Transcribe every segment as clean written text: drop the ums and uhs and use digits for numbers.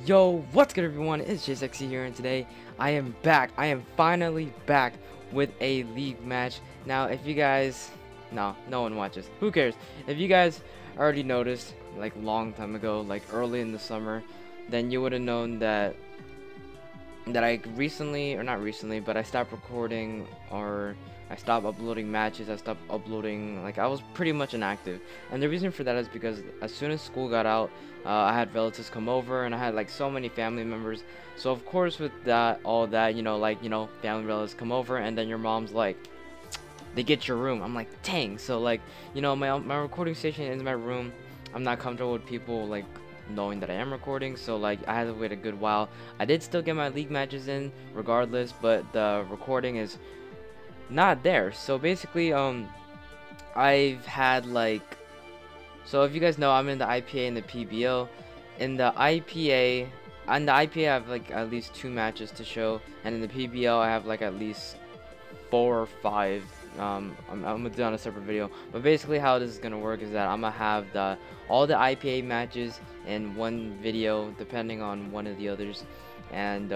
Yo, what's good everyone? It's GlitchXCity here, and today I am back. I am finally back with a league match. Now, if you guys, no one watches. Who cares? If you guys already noticed, like long time ago, like early in the summer, then you would have known that I recently, or not recently, but I stopped recording, or I stopped uploading matches. I stopped uploading, like I was pretty much inactive. And the reason for that is because as soon as school got out, I had relatives come over, and I had like so many family members. So of course with that, all that, family relatives come over, and then your mom's like, they get your room. I'm like, dang. So like, my recording station is my room. I'm not comfortable with people like knowing that I am recording, so like I had to wait a good while. I did still get my league matches in regardless, but the recording is not there. So basically, I've had like, so if you guys know, I'm in the IPA and the PBO. In the IPA, I have like at least 2 matches to show, and in the PBO I have like at least 4 or 5. I'm gonna do on a separate video, but basically how this is gonna work is that I'm gonna have all the IPA matches in one video, depending on one of the others, and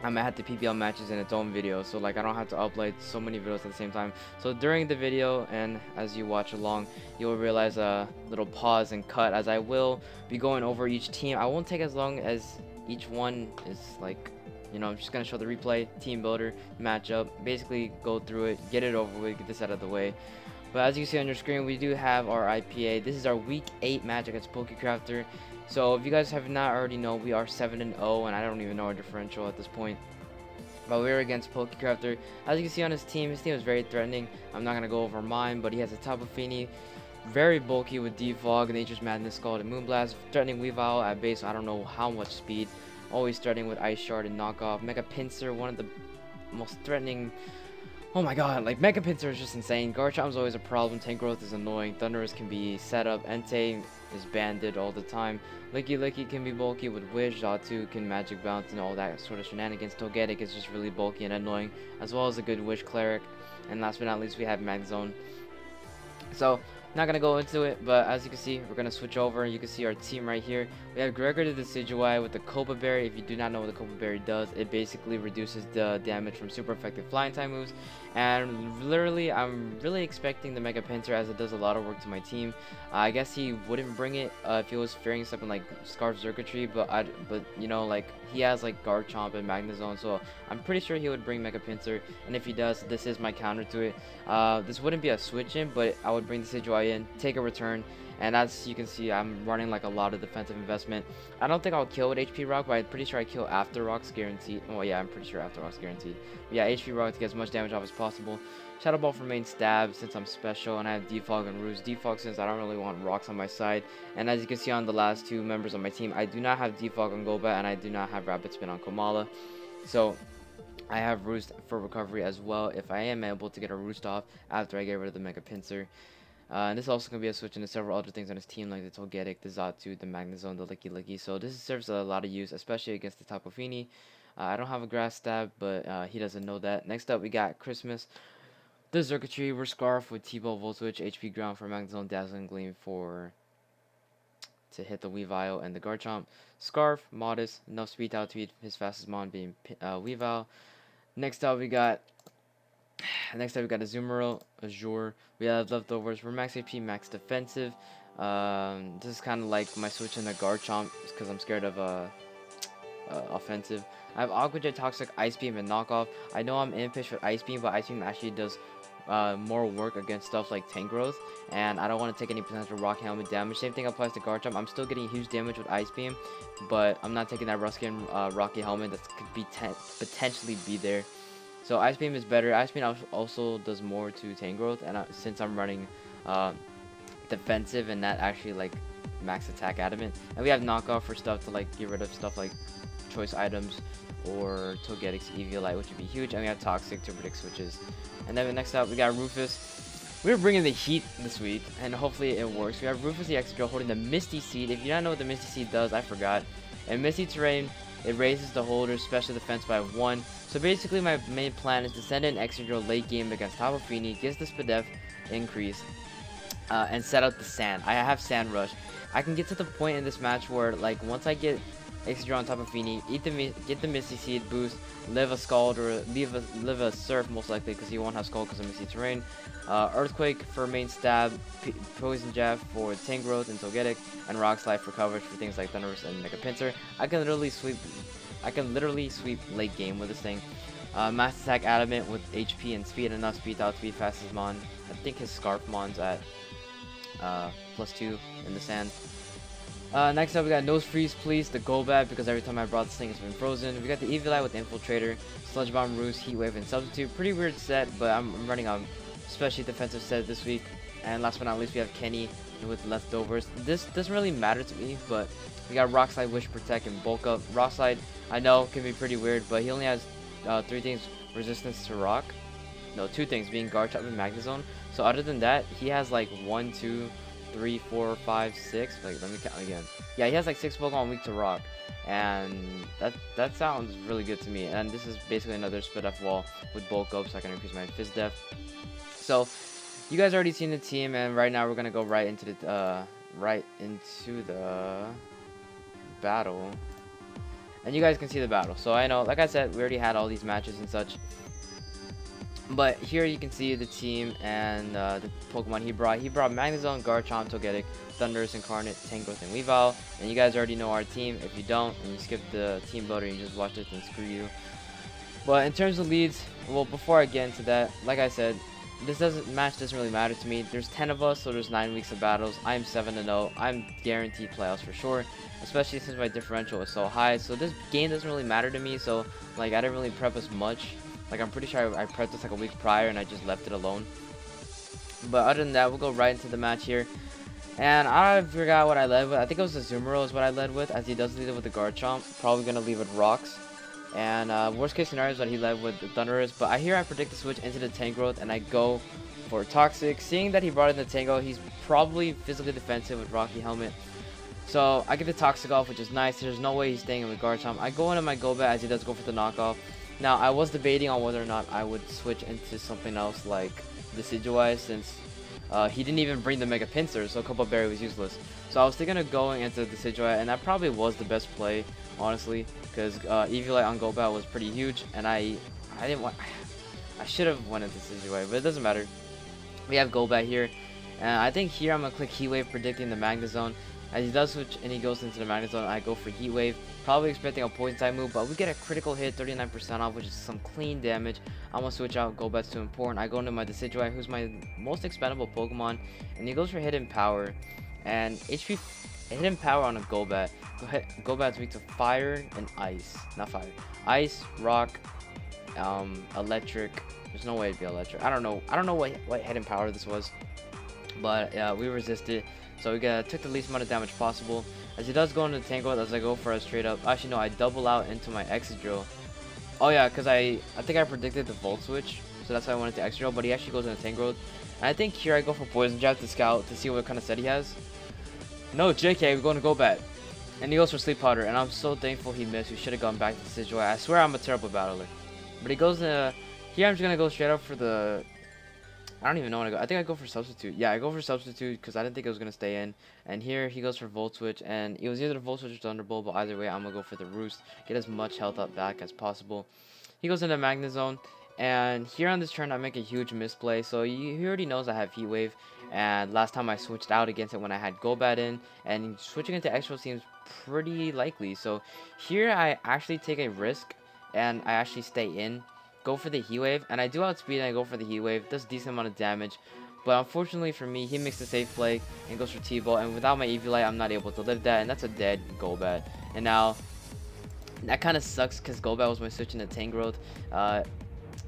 I'm gonna have the PBL matches in its own video, so like I don't have to upload so many videos at the same time. So during the video, and as you watch along, you'll realize a little pause and cut, as I will be going over each team. I won't take as long as each one is like, I'm just gonna show the replay, team builder, matchup, basically go through it, get it over with, get this out of the way. But as you can see on your screen, we do have our IPA. This is our week 8 match against PokeCrafter. So if you guys have not already know, we are 7-0, and I don't even know our differential at this point. But we're against PokeCrafter. As you can see on his team is very threatening. I'm not gonna go over mine, but he has a Tapu Fini, very bulky with Defog, Nature's Madness, Scald, and Moonblast, threatening Weavile at base. I don't know how much speed. Always threatening with Ice Shard and Knockoff. Mega Pinsir, one of the most threatening. Oh my god, like Mega Pinsir is just insane. Garchomp is always a problem. Tank Growth is annoying. Thundurus can be set up. Entei is banded all the time. Licky can be bulky with Wish. Xatu can Magic Bounce and all that sort of shenanigans. Togetic is just really bulky and annoying, as well as a good Wish Cleric. And last but not least, we have Magzone. So, not gonna go into it, but as you can see, we're gonna switch over. You can see our team right here. We have Gregor the Decidueye with the Copa Berry. If you do not know what the Copa Berry does, it basically reduces the damage from super effective flying type moves. And literally, I'm really expecting the Mega Pinsir, as it does a lot of work to my team. I guess he wouldn't bring it if he was fearing something like Scarf Circuitry, but like he has like Garchomp and Magnezone, so I'm pretty sure he would bring Mega Pinsir. And if he does, this is my counter to it. This wouldn't be a switch in, but I would bring the Decidueye in, take a return, and as you can see, I'm running like a lot of defensive investment. I don't think I'll kill with HP Rock, but I'm pretty sure I kill after Rock's guaranteed. Oh yeah, I'm pretty sure after Rock's guaranteed. But yeah, HP Rock to get as much damage off as possible. Shadow Ball for main stab, since I'm special, and I have Defog and Roost. Defog since I don't really want rocks on my side. And as you can see on the last 2 members of my team, I do not have Defog on Golbat, and I do not have Rapid Spin on Komala. So I have Roost for recovery as well, if I am able to get a Roost off after I get rid of the Mega Pinsir. And this is also going to be a switch into several other things on his team, like the Togetic, the Xatu, the Magnezone, the Licky. So this serves a lot of use, especially against the Tapu Fini. I don't have a Grass Stab, but he doesn't know that. Next up, we got Christmas, the Circuitry, we're Scarf with T-Ball, Volt Switch, HP Ground for Magnezone, Dazzling Gleam to hit the Weavile and the Garchomp. Scarf, Modest, enough speed out to beat his fastest mon being Weavile. Next up, we got Azure. We have leftovers. We're max HP, max defensive. This is kind of like my switch in the Garchomp, because I'm scared of offensive. I have Aqua Jet, Toxic, Ice Beam, and Knockoff. I know I'm impish with Ice Beam, but Ice Beam actually does more work against stuff like Tank Growth, and I don't want to take any potential Rock Helmet damage. Same thing applies to Garchomp. I'm still getting huge damage with Ice Beam, but I'm not taking that Ruskin Rocky Helmet that could be potentially be there. So Ice Beam is better. Ice Beam also does more to Tank Growth, and since I'm running defensive and not actually like max attack adamant, and we have Knockoff for stuff to like get rid of stuff like choice items or Togetic's Eviolite, which would be huge, and we have Toxic to predict switches. And then next up, we got Rufus. We're bringing the heat this week, and hopefully it works. We have Rufus the X-Drill holding the Misty Seed. If you don't know what the Misty Seed does, I forgot. In Misty Terrain, it raises the holder's special defense by 1. So basically, my main plan is to send in X-Drill late game against Tapu Fini, gives the Spadef increase, and set out the Sand. I have Sand Rush. I can get to the point in this match where, like, once I get Extra on top of Feeny, get the Misty Seed boost, live a Scald or live a Surf most likely because you won't have Scald because of Misty Terrain. Earthquake for main stab, Poison Jab for Tank Growth and Togetic, and Rock Slide for coverage for things like Thunderous and Mega Pinsir. I can literally sweep late game with this thing. Mass Attack Adamant with HP and speed, enough speed to outspeed fastest Mon. I think his Scarf Mon's at +2 in the sand. Next up, we got Nose Freeze, please, the Golbat, because every time I brought this thing, it's been frozen. We got the Eviolite with Infiltrator, Sludge Bomb, Roost, Heat Wave, and Substitute. Pretty weird set, but I'm running a especially defensive set this week. And last but not least, we have Kenny with Leftovers. This doesn't really matter to me, but we got Rock Slide, Wish Protect, and Bulk Up. Rock Slide, I know, can be pretty weird, but he only has 3 things: resistance to rock. No, 2 things, being Guard Chop and Magnezone. So other than that, he has like 1, 2, 3, 4, 5, 6. Like, let me count again. Yeah, he has like 6 Pokemon weak to rock, and that sounds really good to me. And this is basically another split F wall with Bulk Up, so I can increase my Fizz Def. So you guys already seen the team, and right now we're gonna go right into the battle. And you guys can see the battle. So I know, like I said, we already had all these matches and such. But here you can see the team and the Pokemon he brought. He brought Magnezone, Garchomp, Togetic, Thundurus, Incarnate, Tangrowth, and Weavile. And you guys already know our team. If you don't, and you skip the team builder and you just watch it, then screw you. But in terms of leads, well, before I get into that, like I said, match doesn't really matter to me. There's 10 of us, so there's 9 weeks of battles. I'm 7-0. I'm guaranteed playoffs for sure, especially since my differential is so high. So this game doesn't really matter to me. So like, I didn't really prep as much. Like, I'm pretty sure I prepped this like a week prior and I just left it alone. But other than that, we'll go right into the match here. And I forgot what I led with. I think it was the Azumarill is what I led with, as he does lead it with the Garchomp. Probably going to leave with Rocks. And worst case scenario is that he led with the Thundurus. But I predict the switch into the Tangrowth, and I go for Toxic. Seeing that he brought in the Tango, he's probably physically defensive with Rocky Helmet. So I get the Toxic off, which is nice. There's no way he's staying in with Garchomp. I go into my Golbat as he does go for the knockoff. Now, I was debating on whether or not I would switch into something else like Decidueye, since he didn't even bring the Mega Pinsir, so Copa Berry was useless. So I was thinking of going into Decidueye, and that probably was the best play, honestly, because Eviolite on Golbat was pretty huge, and I should have went into Decidueye, but it doesn't matter. We have Golbat here, and I think here I'm going to click Heat Wave, predicting the Magnezone. As he does switch and he goes into the Magnezone, I go for Heat Wave. Probably expecting a Poison type move, but we get a critical hit, 39% off, which is some clean damage. I'm going to switch out Golbat's too important. I go into my Decidueye, who's my most expendable Pokemon, and he goes for Hidden Power. And HP Hidden Power on a Golbat. Golbat's weak to Fire and Ice. Not Fire. Ice, Rock, Electric. There's no way it'd be Electric. I don't know what Hidden Power this was. But we resisted. So we took the least amount of damage possible. As he does go into the Tangrowth, as I go for a straight up. Actually, no, I double out into my Excadrill. Oh yeah, because I think I predicted the Volt Switch, so that's why I went into Excadrill. But he actually goes into Tangrowth. And I think here I go for Poison Jab to scout to see what kind of set he has. No, JK, we're going to Golbat. And he goes for Sleep Powder, and I'm so thankful he missed. We should have gone back to the Decidueye. I swear I'm a terrible battler. But he goes into... Here I'm just going to go straight up for the... I don't even know when I go. I think I go for Substitute. Yeah, I go for Substitute because I didn't think it was going to stay in. And here he goes for Volt Switch. And it was either the Volt Switch or Thunderbolt. But either way, I'm going to go for the Roost. Get as much health up back as possible. He goes into Magnezone. And here on this turn, I make a huge misplay. So he already knows I have Heat Wave. And last time I switched out against it when I had Golbat in. And switching into Extra seems pretty likely. So here I actually take a risk. And I actually stay in. Go for the Heat Wave, and I do outspeed and I go for the Heat Wave. Does a decent amount of damage, but unfortunately for me, he makes a safe play and goes for T-Ball, and without my Eviolite, I'm not able to live that, and that's a dead Golbat. And now, that kind of sucks because Golbat was my switch into Tangrowth.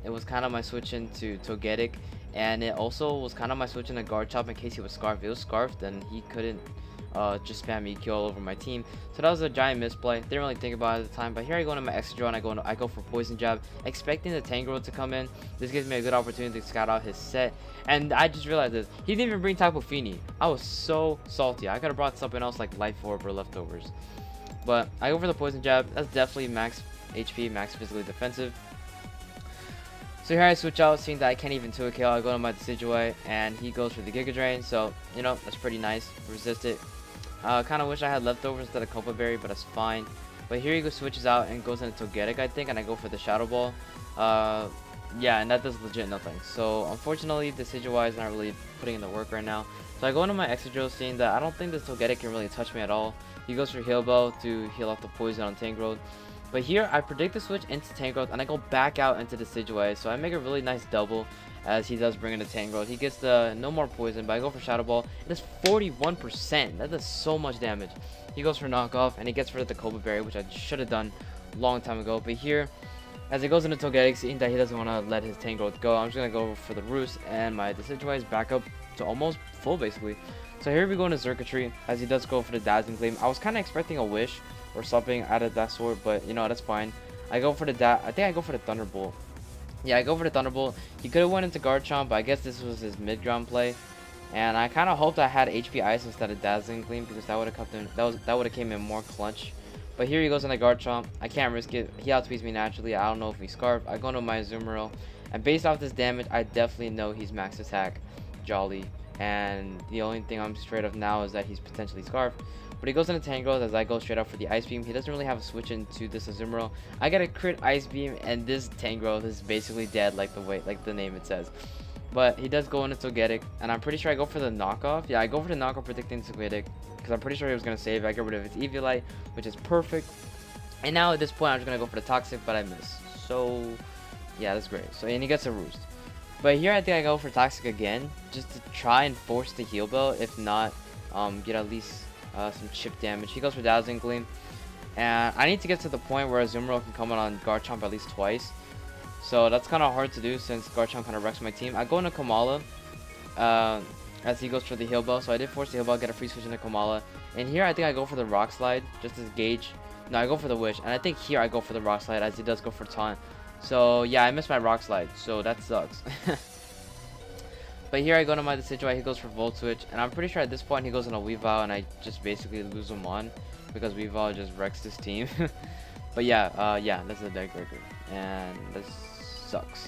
It was kind of my switch into Togetic, and it also was kind of my switch into Garchomp in case he was Scarfed. If it was Scarfed, then he couldn't just spam EQ all over my team. So that was a giant misplay. Didn't really think about it at the time. But here I go into my Excadrill and I go for Poison Jab, expecting the Tangrowth to come in. This gives me a good opportunity to scout out his set. And I just realized this. He didn't even bring Tapu Fini. I was so salty. I could have brought something else like Life Orb or Leftovers. But I go for the Poison Jab. That's definitely max HP, max physically defensive. So here I switch out, seeing that I can't even 2-kill. I go to my Decidueye, and he goes for the Giga Drain. So, you know, that's pretty nice. Resist it. Kind of wish I had Leftovers instead of Copa Berry, but that's fine. But here he goes, switches out and goes into Togetic, I think, and I go for the Shadow Ball. Yeah, and that does legit nothing. So unfortunately, decision-wise, not really putting in the work right now. So I go into my Excadrill, seeing that I don't think this Togetic can really touch me at all. He goes for Heal Bell to heal off the poison on Tangrowth. But here, I predict the switch into Tangrowth, and I go back out into Decidueye. So I make a really nice double, as he does bring in the Tangrowth. He gets the no more poison, but I go for Shadow Ball. It does 41%. That does so much damage. He goes for knockoff, and he gets rid of the Cobra Berry, which I should have done a long time ago. But here, as it goes into Togetic, seeing that he doesn't want to let his Tangrowth go, I'm just going to go for the Roost, and my Decidueye is back up to almost full, basically. So here we go into Xurkitree, as he does go for the Dazzling Gleam. I was kind of expecting a Wish or something out of that sort, but you know, that's fine. I go for the I think I go for the Thunderbolt. Yeah, I go for the Thunderbolt. He could have went into Garchomp, but I guess this was his mid-ground play. And I kind of hoped I had HP Ice instead of Dazzling Gleam, because that would have come in, that would have came in more clutch. But here he goes into Garchomp. I can't risk it. He outspeeds me naturally. I don't know if he Scarf. I go into my Azumarill, and based off this damage, I definitely know he's max attack Jolly. And the only thing I'm straight up now is that he's potentially Scarf. But he goes into Tangrowth as I go straight up for the Ice Beam. He doesn't really have a switch into this Azumarill. I get a crit Ice Beam, and this Tangrowth is basically dead, like the name it says. But he does go into Togetic, and I'm pretty sure I go for the knockoff. Yeah, I go for the knockoff predicting Togetic, because I'm pretty sure he was going to save it. I get rid of its Eviolite, which is perfect. And now at this point, I'm just going to go for the Toxic, but I miss. So, yeah, that's great. So, and he gets a Roost. But here I think I go for Toxic again, just to try and force the Heal Bell. If not, get at least some chip damage. He goes for Dazzling Gleam. And I need to get to the point where Azumarill can come on Garchomp at least twice. So that's kind of hard to do since Garchomp kind of wrecks my team. I go into Kamala as he goes for the Heal Bell. So I did force the Heal Bell, get a free switch into Kamala. And here I think I go for the Rock Slide just as gauge. No, I go for the Wish. And I think here I go for the Rock Slide as he does go for Taunt. So yeah, I missed my Rock Slide. So that sucks. But here I go to my Decidueye. He goes for Volt Switch. And I'm pretty sure at this point he goes in a Weavile and I just basically lose him on. Because Weavile just wrecks this team. But yeah, that's a deck breaker. And this sucks.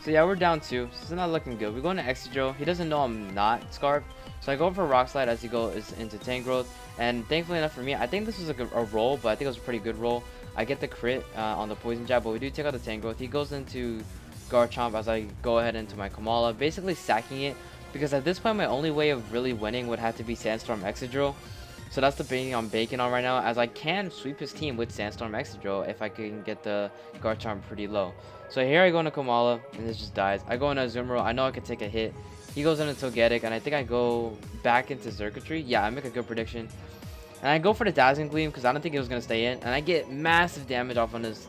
So yeah, we're down 2. So it's not looking good. We go into Excadrill. He doesn't know I'm not Scarf. So I go for Rock Slide as he goes into Tangrowth. And thankfully enough for me, I think this was a roll, but I think it was a pretty good roll. I get the crit on the Poison Jab, but we do take out the Tangrowth. He goes into Garchomp as I go ahead into my Kamala, basically sacking it. Because at this point, my only way of really winning would have to be Sandstorm Excadrill. So that's the thing I'm banking on right now, as I can sweep his team with Sandstorm Excadrill if I can get the Garchomp pretty low. So here I go into Kamala, and this just dies. I go into Azumarill. I know I can take a hit. He goes into Togetic, and I think I go back into Xurkitree. Yeah, I make a good prediction. And I go for the Dazzling Gleam, because I don't think it was going to stay in. And I get massive damage off on his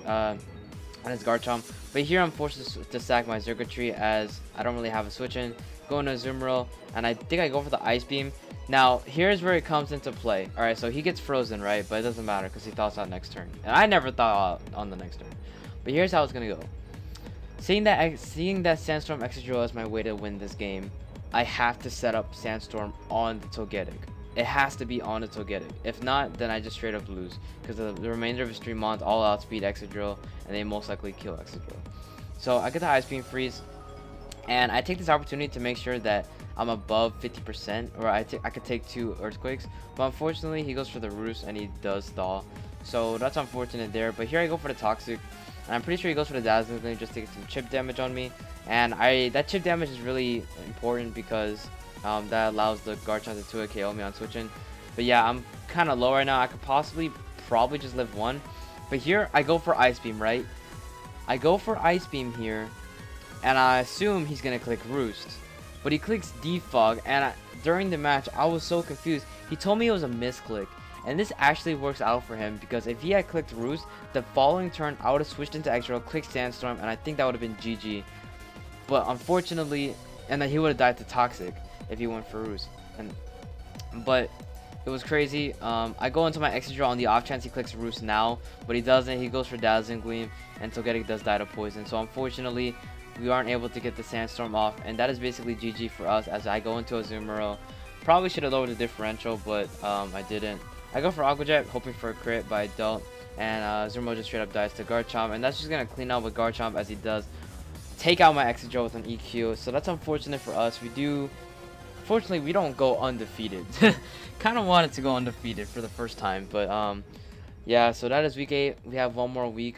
Garchomp. But here I'm forced to sack my Xurkitree, as I don't really have a switch in. Go into Azumarill, and I think I go for the Ice Beam. Now, here's where it comes into play. Alright, so he gets frozen, right? But it doesn't matter because he thoughts out next turn. And I never thought out on the next turn. But here's how it's going to go. Seeing that Sandstorm Excadrill is my way to win this game, I have to set up Sandstorm on the Togetic. It has to be on the Togetic. If not, then I just straight up lose. Because the remainder of his 3 mons all outspeed Excadrill, and they most likely kill Excadrill. So I get the Ice Beam freeze. And I take this opportunity to make sure that I'm above 50%, or I could take 2 Earthquakes. But unfortunately, he goes for the Roost, and he does thaw. So that's unfortunate there. But here I go for the Toxic. And I'm pretty sure he goes for the Dazzling Gleam just to get some chip damage on me. And that chip damage is really important because that allows the Garchomp to 2-hit KO me on switching. But yeah, I'm kind of low right now. I could probably just live 1. But here I go for Ice Beam, right? I go for Ice Beam here. And I assume he's going to click Roost. But he clicks Defog. And during the match, I was so confused. He told me it was a misclick. And this actually works out for him. Because if he had clicked Roost, the following turn, I would have switched into Excadrill, clicked Sandstorm. And I think that would have been GG. But unfortunately, and then he would have died to Toxic if he went for Roost. But it was crazy. I go into my Excadrill on the off chance he clicks Roost now. But he doesn't. He goes for Dazzling Gleam. And Togetic does die to Poison. So unfortunately, we aren't able to get the Sandstorm off, and that is basically GG for us as I go into Azumarill. Probably should have lowered the differential, but I didn't. I go for Aqua Jet, hoping for a crit, but I don't. And Azumarill just straight up dies to Garchomp, and that's just going to clean out with Garchomp as he does take out my Excadrill with an EQ. So that's unfortunate for us. Fortunately, we don't go undefeated. Kind of wanted to go undefeated for the first time, but yeah, so that is week 8. We have one more week.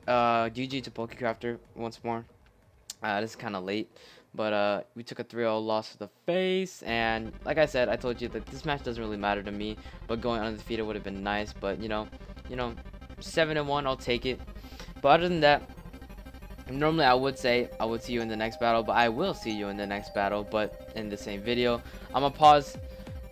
GG to PokeCrafter once more. This is kind of late, but we took a 3-0 loss to the face, and like I said, I told you that this match doesn't really matter to me, but going undefeated would have been nice. But you know, 7-1, I'll take it. But other than that, normally I would say I would see you in the next battle, but I will see you in the next battle, but in the same video. I'm gonna pause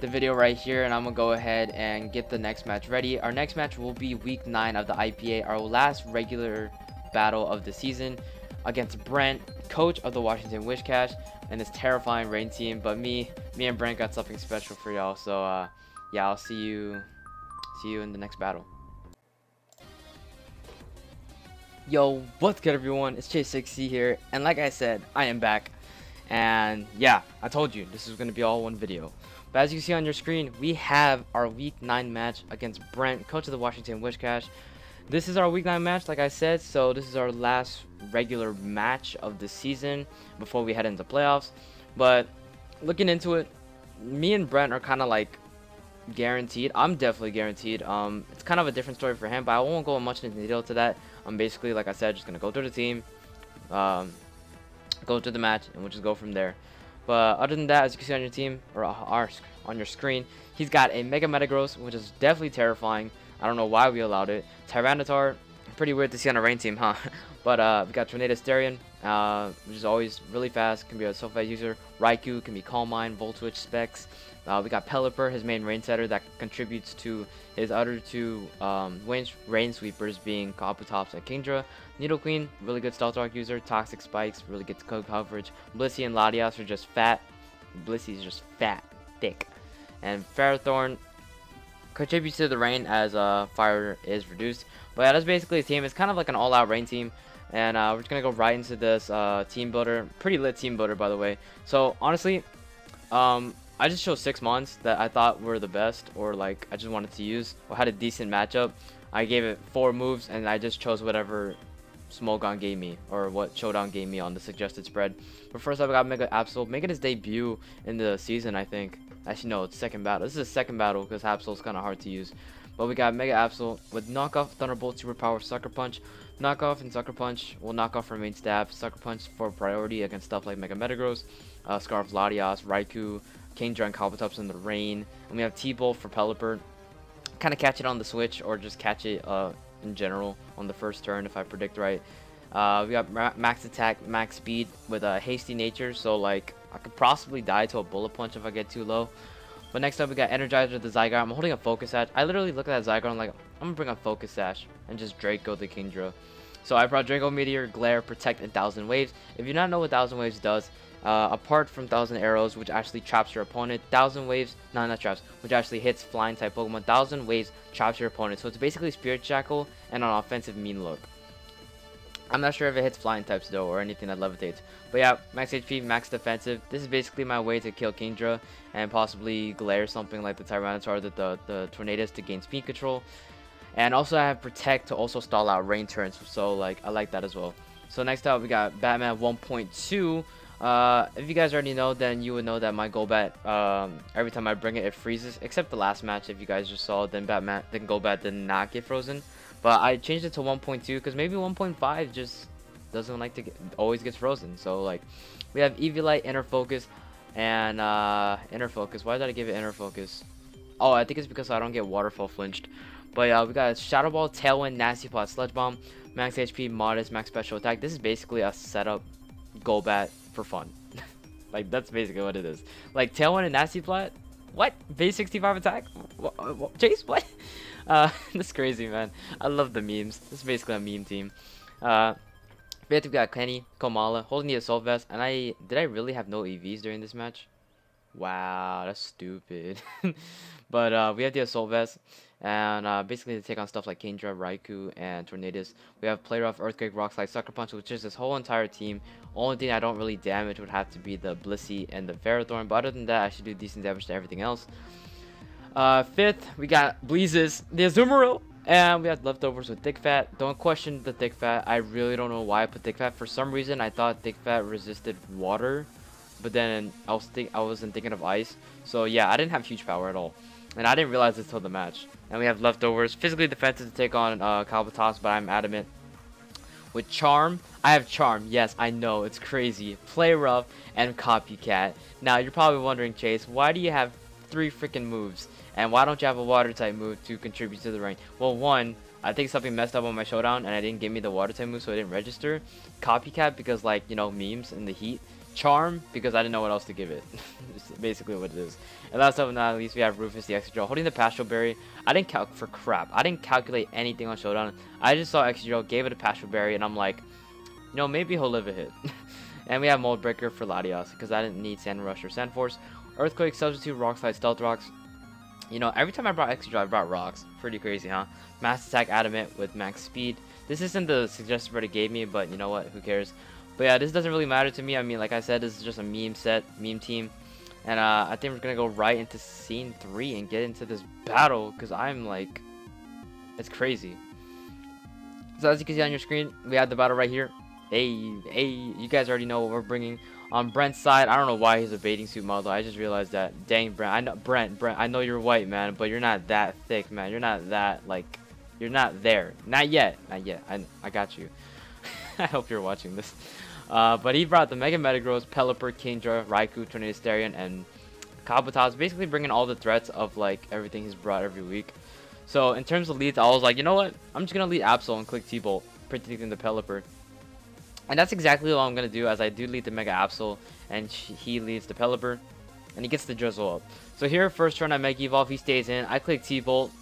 the video right here, and I'm gonna go ahead and get the next match ready. Our next match will be week 9 of the IPA, our last regular battle of the season, against Brent, coach of the Washington Wishcash, and this terrifying rain team. But me and Brent got something special for y'all. So yeah, I'll see you in the next battle. Yo, what's good everyone? It's GlitchXCity here, and like I said, I am back. And yeah, I told you this is gonna be all one video. But as you can see on your screen, we have our week 9 match against Brent, coach of the Washington Wishcash. This is our week 9 match, like I said, so this is our last regular match of the season before we head into playoffs. But looking into it, me and Brent are kind of like guaranteed. I'm definitely guaranteed. It's kind of a different story for him, but I won't go much into detail to that. I'm basically, like I said, just gonna go through the team, go through the match, and we'll just go from there. But other than that, as you can see on your team, or on your screen, he's got a Mega Metagross, which is definitely terrifying. I don't know why we allowed it. Tyranitar, pretty weird to see on a rain team, huh? But we got Tornado Starion, which is always really fast, can be a Sulfite user. Raikou can be Calm Mind, Volt Switch specs. We got Pelipper, his main rain setter that contributes to his other two rain sweepers being Kabutops and Kingdra. Nidoqueen, really good Stealth Rock user. Toxic Spikes, really good coverage. Blissey and Latias are just fat. Blissey is just fat, thick. And Ferrothorn contributes to the rain as fire is reduced. But yeah, that's basically a team. It's kind of like an all-out rain team. And we're just going to go right into this team builder. Pretty lit team builder, by the way. So, honestly, I just chose 6 months that I thought were the best, or like I just wanted to use, or had a decent matchup. I gave it 4 moves, and I just chose whatever Smogon gave me, or what Showdown gave me on the suggested spread. But first up, I got Mega Absol, making his debut in the season, I think. Actually, no, it's second battle. This is a second battle because Absol's kind of hard to use. But we got Mega Absol with Knockoff, Thunderbolt, Superpower, Sucker Punch. Knockoff and Sucker Punch will knock off from main stab. Sucker Punch for priority against stuff like Mega Metagross, Scarf, Latias, Raikou, Kingdra, and Kabutops in the rain. And we have T-Bolt for Pelipper. Kind of catch it on the switch, or just catch it in general on the first turn if I predict right. We got max attack, max speed with a hasty nature, so like I could possibly die to a bullet punch if I get too low. But next up we got Energizer the Zygarde. I'm holding a Focus Sash. I literally look at that Zygarde, I'm like, I'm gonna bring a Focus Sash and just Draco the Kingdra. So I brought Draco Meteor, Glare, Protect, and 1000 Waves. If you not know what 1000 Waves does, apart from 1000 Arrows, which actually traps your opponent, 1000 Waves, no, not traps, which actually hits flying type Pokemon, 1000 Waves traps your opponent. So it's basically Spirit Shackle and an offensive mean look. I'm not sure if it hits flying types though, or anything that levitates. But yeah, max HP, max defensive. This is basically my way to kill Kingdra and possibly Glare something like the Tyranitar, the Tornadus to gain speed control. And also I have Protect to also stall out rain turns, so like I like that as well. So next up we got Batman 1.2. If you guys already know, then you would know that my Golbat, every time I bring it, it freezes. Except the last match, if you guys just saw, then Golbat did not get frozen. But I changed it to 1.2 because maybe 1.5 just doesn't like to always gets frozen. So like, we have Eviolite, Inner Focus, and Inner Focus. Why did I give it Inner Focus? Oh, I think it's because I don't get Waterfall flinched. But yeah, we got Shadow Ball, Tailwind, Nasty Plot, Sludge Bomb, Max HP, Modest, Max Special Attack. This is basically a setup Golbat for fun. Like, that's basically what it is. Like, Tailwind and Nasty Plot? What? Base 65 attack? Chase? What? That's crazy, man. I love the memes. This is basically a meme team. We got Kenny, Komala, holding the Assault Vest. And did I really have no EVs during this match? Wow, that's stupid. But we have the Assault Vest. And basically to take on stuff like Kingdra, Raikou, and Tornadus. We have Play Rough, Earthquake, Rock Slide, Sucker Punch, which is this whole entire team. Only thing I don't really damage would have to be the Blissey and the Ferrothorn. But other than that, I should do decent damage to everything else. Fifth, we got Bleezes, the Azumarill, and we have leftovers with Thick Fat. Don't question the Thick Fat. I really don't know why I put Thick Fat. For some reason, I thought Thick Fat resisted water, but then I wasn't thinking of ice. So yeah, I didn't have huge power at all. And I didn't realize this till the match. And we have leftovers. Physically defensive to take on Kalbatos, but I'm adamant. With Charm, I have Charm. Yes, I know, it's crazy. Play Rough and Copycat. Now, you're probably wondering, Chase, why do you have 3 freaking moves? And why don't you have a water type move to contribute to the rank? Well, one, I think something messed up on my showdown and I didn't give me the water type move, so it didn't register. Copycat because, like, you know, memes in the heat. Charm because I didn't know what else to give it. It's basically what it is. And last but not least, we have Rufus the Extra holding the Pastoral Berry. I didn't calc for crap. I didn't calculate anything on Showdown. I just saw Extra, gave it a Pastoral Berry, and I'm like, you know, maybe he'll live a hit. And we have Mold Breaker for Latios because I didn't need Sand Rush or Sand Force. Earthquake, Substitute, Rock Slide, Stealth Rocks. You know, every time I brought Extra, I brought Rocks. Pretty crazy, huh? Mass Attack, Adamant with Max Speed. This isn't the suggested spread it gave me, but you know what? Who cares? But yeah, this doesn't really matter to me. I mean, like I said, this is just a meme set, meme team. And I think we're going to go right into scene 3 and get into this battle. Because I'm like, it's crazy. So as you can see on your screen, we have the battle right here. Hey, you guys already know what we're bringing. On Brent's side, I don't know why he's a bathing suit model. I just realized that. Dang, Brent. I know, Brent, I know you're white, man. But you're not that thick, man. You're not that, like, you're not there. Not yet. Not yet. I got you. I hope you're watching this. But he brought the Mega Metagross, Pelipper, Kingdra, Raikou, Tornadus, Therian, and Kabutops, basically bringing all the threats of like everything he's brought every week. So in terms of leads, I was like, you know what? I'm just gonna lead Absol and click T-Bolt, predicting the Pelipper. And that's exactly what I'm gonna do, as I do lead the Mega Absol, and he leads the Pelipper, and he gets the Drizzle up. So here, first turn I Mega Evolve, he stays in. I click T-Bolt,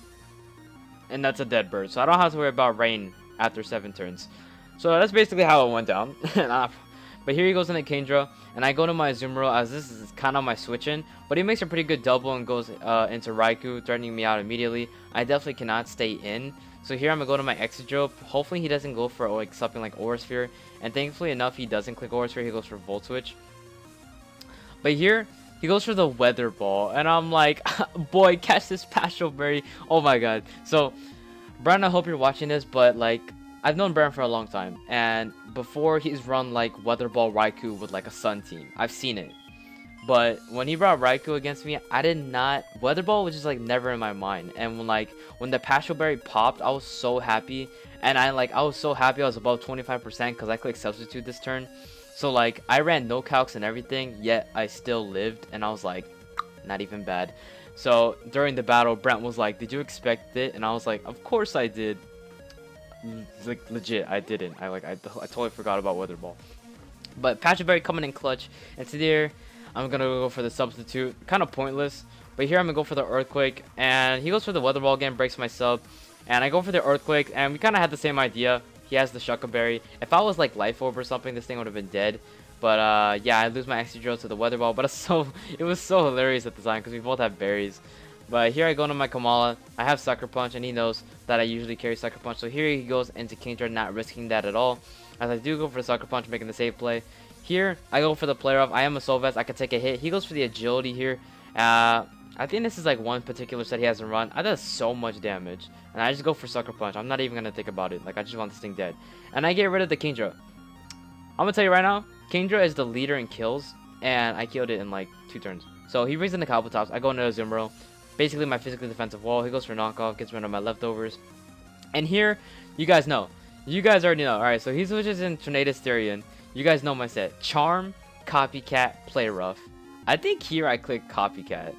and that's a dead bird. So I don't have to worry about Rain after 7 turns. So that's basically how it went down. But here he goes into Kingdra, and I go to my Azumarill, as this is kind of my switch in. But he makes a pretty good double and goes into Raikou, threatening me out immediately. I definitely cannot stay in. So here I'm going to go to my Exegro. Hopefully he doesn't go for like something like Aura Sphere. And thankfully enough, he doesn't click Aura Sphere. He goes for Volt Switch. But here, he goes for the Weather Ball. And I'm like, boy, catch this Pastoral Berry. Oh my god. So, Brent, I hope you're watching this, but like, I've known Brent for a long time, and before he's run like Weather Ball Raikou with like a Sun team. I've seen it. But when he brought Raikou against me, I did not. Weather Ball was just like never in my mind. And when the Pastoral Berry popped, I was so happy. And I was so happy I was above 25% because I clicked Substitute this turn. So like I ran no calcs and everything, yet I still lived, and I was like, not even bad. So during the battle, Brent was like, "Did you expect it?" And I was like, "Of course I did." Like legit, I didn't. I totally forgot about Weather Ball. But Pastoral Berry coming in clutch. And to there, I'm gonna go for the Substitute. Kind of pointless. But here I'm gonna go for the Earthquake, and he goes for the Weather Ball again, breaks my sub. And I go for the Earthquake, and we kind of had the same idea. He has the Shuckle Berry. If I was like Life Orb or something, this thing would have been dead. But yeah, I lose my Excadrill to the Weather Ball. But it was so hilarious at the time because we both have berries. But here I go into my Kamala. I have Sucker Punch, and he knows that I usually carry Sucker Punch. So here he goes into Kingdra, not risking that at all. As I do go for the Sucker Punch, making the safe play. Here, I go for the Play Rough. I am a Soul Vest. I can take a hit. He goes for the Agility here. I think this is like one particular set he hasn't run. I does so much damage. And I just go for Sucker Punch. I'm not even going to think about it. Like, I just want this thing dead. And I get rid of the Kingdra. I'm going to tell you right now, Kingdra is the leader in kills. And I killed it in like 2 turns. So he brings in the Kabutops. I go into Azumarill. Basically my physically defensive wall. He goes for knockoff, gets rid of my leftovers. And here, you guys know. You guys already know. Alright, so he switches in Tornadus Therian. You guys know my set. Charm, Copycat, Play Rough. I think here I click Copycat.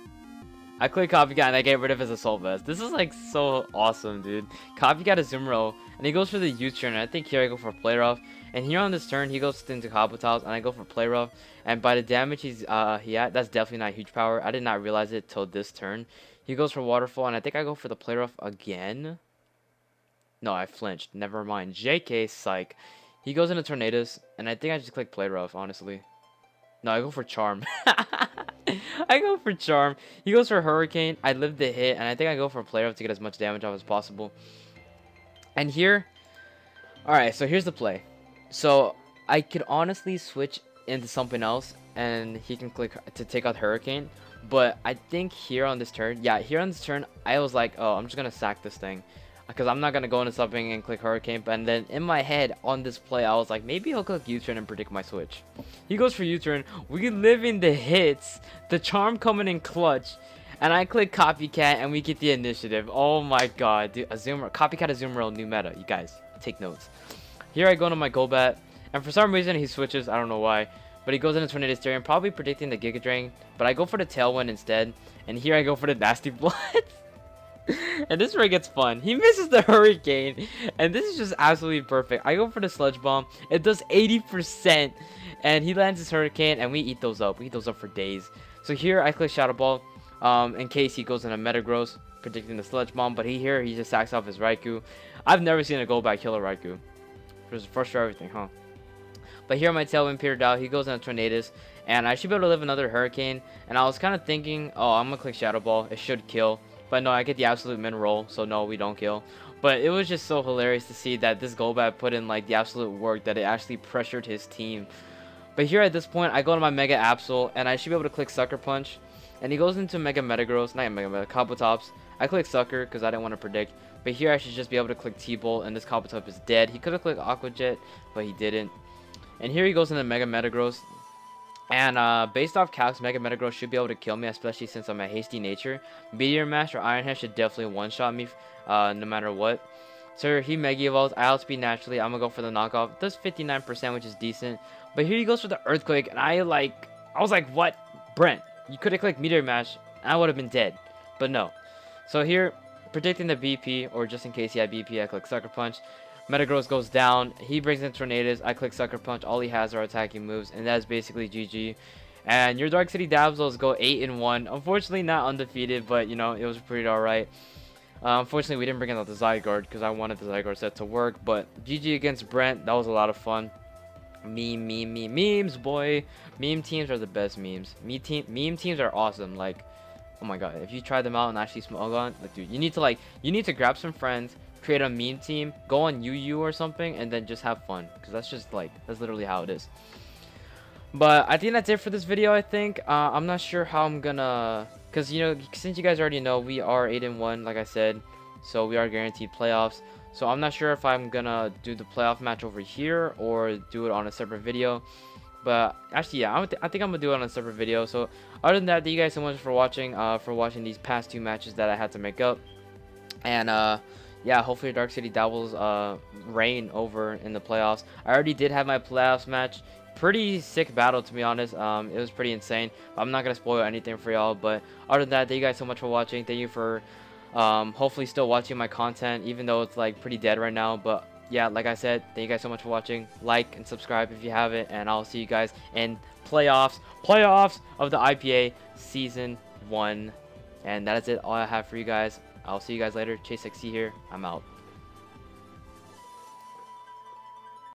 I click Copycat and I get rid of his Assault Vest. This is like so awesome, dude. Copycat Azumarill, and he goes for the U-turn. I think here I go for Play Rough. And here on this turn, he goes into Kabutops, and I go for Play Rough. And by the damage he had, that's definitely not huge power. I did not realize it till this turn. He goes for Waterfall, and I think I go for the Play Rough again. No, I flinched. Never mind. JK, psych. He goes into Tornadus, and I think I just click Play Rough, honestly. No, I go for Charm. I go for Charm. He goes for Hurricane. I live the hit, and I think I go for Play Rough to get as much damage off as possible. And here, alright, so here's the play. So I could honestly switch into something else, and he can click to take out Hurricane. But I think here on this turn, I was like, oh, I'm just going to sack this thing. Because I'm not going to go into something and click Hurricane. And then in my head, on this play, I was like, maybe he'll click U-turn and predict my switch. He goes for U-turn. We live in the hits. The Charm coming in clutch. And I click copycat and we get the initiative. Oh my god, dude. Copycat Azumarill new meta. You guys, take notes. Here I go into my Golbat, and for some reason he switches. I don't know why. But he goes into Tornado Stereo, probably predicting the Giga Drain. But I go for the Tailwind instead. And here I go for the Nasty Blood. And this is where it gets fun. He misses the Hurricane. And this is just absolutely perfect. I go for the Sludge Bomb. It does 80%. And he lands his Hurricane, and we eat those up. We eat those up for days. So here I click Shadow Ball. In case he goes into Metagross, predicting the Sludge Bomb. But he just sacks off his Raikou. I've never seen a Golbat kill a Raikou. It was the first for everything, huh? But here my Tailwind petered out. He goes into Tornadus. And I should be able to live another Hurricane. And I was kind of thinking, oh, I'm going to click Shadow Ball. It should kill. But no, I get the absolute min roll. So no, we don't kill. But it was just so hilarious to see that this Golbat put in like the absolute work that it actually pressured his team. But here at this point, I go to my Mega Absol. And I should be able to click Sucker Punch. And he goes into Mega Metagross. Not Mega Kabutops. I click Sucker because I didn't want to predict. But here I should just be able to click T-Bolt. And this Kabutops is dead. He could have clicked Aqua Jet, but he didn't. And here he goes into Mega Metagross. And based off calcs, Mega Metagross should be able to kill me, especially since I'm a hasty nature. Meteor Mash or Iron Head should definitely one-shot me no matter what. So he Mega Evolves. I outspeed naturally. I'm going to go for the knockoff. It does 59%, which is decent. But here he goes for the Earthquake. And I was like, what? Brent, you could have clicked Meteor Mash. And I would have been dead. But no. So here, predicting the BP, or just in case he had BP, I click Sucker Punch. Metagross goes down. He brings in Tornadus. I click Sucker Punch. All he has are attacking moves, and that's basically GG. And your Dark City Dabsels go 8-1. Unfortunately, not undefeated, but you know it was pretty alright. Unfortunately, we didn't bring in the Zygarde because I wanted the Zygarde set to work. But GG against Brent. That was a lot of fun. Memes, boy. Meme teams are the best memes. Meme teams are awesome. Like, oh my god, if you try them out and actually smug on, like, dude, you need to grab some friends. Create a meme team, go on UU or something, and then just have fun, because that's literally how it is. But I think that's it for this video. I think I'm not sure how I'm gonna, because you know, since you guys already know, we are 8-1 like I said, so we are guaranteed playoffs. So I'm not sure if I'm gonna do the playoff match over here or do it on a separate video. But actually, yeah, I think I'm gonna do it on a separate video. So other than that, thank you guys so much for watching these past 2 matches that I had to make up. And yeah, hopefully Dark City Dabbles reign over in the playoffs. I already did have my playoffs match. Pretty sick battle, to be honest. It was pretty insane. I'm not going to spoil anything for y'all. But other than that, thank you guys so much for watching. Thank you for hopefully still watching my content, even though it's like pretty dead right now. But yeah, like I said, thank you guys so much for watching. Like and subscribe if you haven't. And I'll see you guys in playoffs of the IPA Season 1. And that is it, all I have for you guys. I'll see you guys later. GlitchXCity here. I'm out.